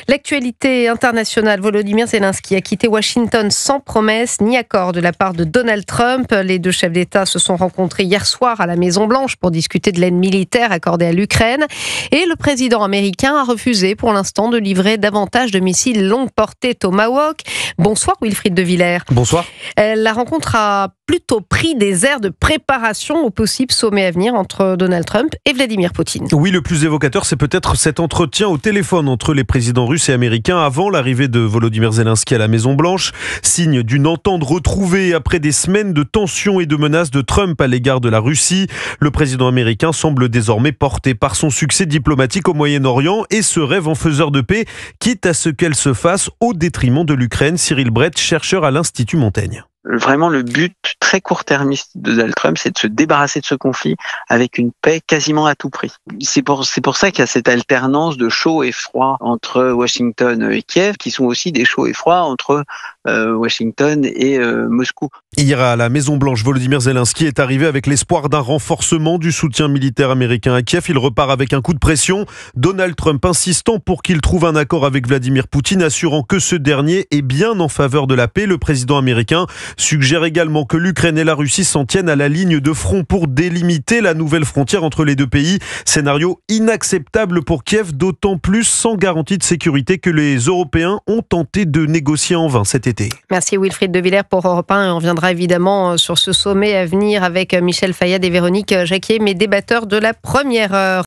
L'actualité internationale, Volodymyr Zelensky a quitté Washington sans promesse ni accord de la part de Donald Trump. Les deux chefs d'État se sont rencontrés hier soir à la Maison-Blanche pour discuter de l'aide militaire accordée à l'Ukraine. Et le président américain a refusé pour l'instant de livrer davantage de missiles longue portée Tomahawk. Bonsoir Wilfried de Villers. Bonsoir. La rencontre a plutôt pris des airs de préparation au possible sommet à venir entre Donald Trump et Vladimir Poutine. Oui, le plus évocateur, c'est peut-être cet entretien au téléphone entre les présidents russes et américains avant l'arrivée de Volodymyr Zelensky à la Maison-Blanche. Signe d'une entente retrouvée après des semaines de tensions et de menaces de Trump à l'égard de la Russie. Le président américain semble désormais porté par son succès diplomatique au Moyen-Orient et ce rêve en faiseur de paix, quitte à ce qu'elle se fasse au détriment de l'Ukraine. Cyril Brett, chercheur à l'Institut Montaigne. Vraiment, le but très court-termiste de Donald Trump, c'est de se débarrasser de ce conflit avec une paix quasiment à tout prix. C'est pour ça qu'il y a cette alternance de chaud et froid entre Washington et Kiev, qui sont aussi des chauds et froids entre Washington et Moscou. Hier à la Maison-Blanche, Volodymyr Zelensky est arrivé avec l'espoir d'un renforcement du soutien militaire américain à Kiev. Il repart avec un coup de pression. Donald Trump insistant pour qu'il trouve un accord avec Vladimir Poutine, assurant que ce dernier est bien en faveur de la paix. Le président américain suggère également que l'Ukraine et la Russie s'en tiennent à la ligne de front pour délimiter la nouvelle frontière entre les deux pays. Scénario inacceptable pour Kiev, d'autant plus sans garantie de sécurité que les Européens ont tenté de négocier en vain cet été. Merci Wilfried de Villers pour Europe 1. On reviendra évidemment sur ce sommet à venir avec Michel Fayad et Véronique Jacquier, mes débatteurs de la première heure.